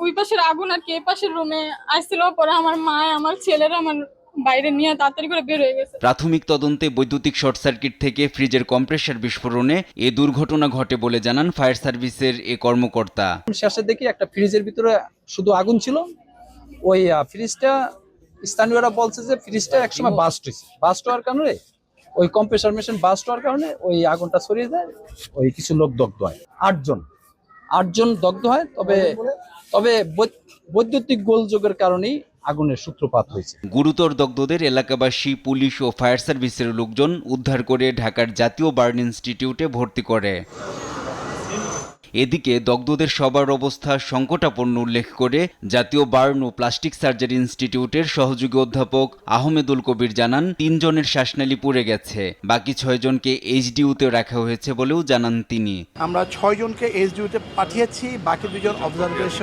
ওই পাশের আগুন আর কি এই পাশের রুমে আসছিল, পরে আমার মা আমার ছেলেরা আমার বাইরে নিয়ে তাড়াতাড়ি করে বের হয়ে গেছে। প্রাথমিক তদন্তে বৈদ্যুতিক শর্ট সার্কিট থেকে ফ্রিজের কম্প্রেসার বিস্ফোরণে এ দুর্ঘটনা ঘটে বলে জানান ফায়ার সার্ভিসের এ কর্মকর্তা। শেষে দেখি একটা ফ্রিজের ভিতরে শুধু আগুন ছিল। ওই ফ্রিজটা স্থানীয়রা বলছে যে ফ্রিজটা একসময় বাস্ট হয়েছে, বাস্ট হওয়ার কারণে ওই কম্প্রেসার মেশিন বাস্ট হওয়ার কারণে ওই আগুনটা ছড়িয়ে যায়, ওই কিছু লোক দগ্ধ হয়। আটজন দগ্ধ হয়। তবে বৈদ্যুতিক গোলযোগের কারণেই আগুনের সূত্রপাত হয়েছে। গুরুতর দগ্ধদের এলাকাবাসী, পুলিশ ও ফায়ার সার্ভিসের লোকজন উদ্ধার করে ঢাকার জাতীয় বার্ন ইনস্টিটিউটে ভর্তি করে। এদিকে দগ্ধদের সবার অবস্থা সংকটাপন্ন উল্লেখ করে জাতীয় বার্ন ও প্লাস্টিক সার্জারি ইনস্টিটিউটের সহযোগী অধ্যাপক আহমেদুল কবির জানান ৩ জনের শ্বাসনালী পুড়ে গেছে, বাকি ৬ জনকে এইচডিইউতে রাখা হয়েছে বলেও জানান তিনি। আমরা ৬ জনকে এইচডিইউতে পাঠিয়েছি, বাকি 2 জন অবজারভেশন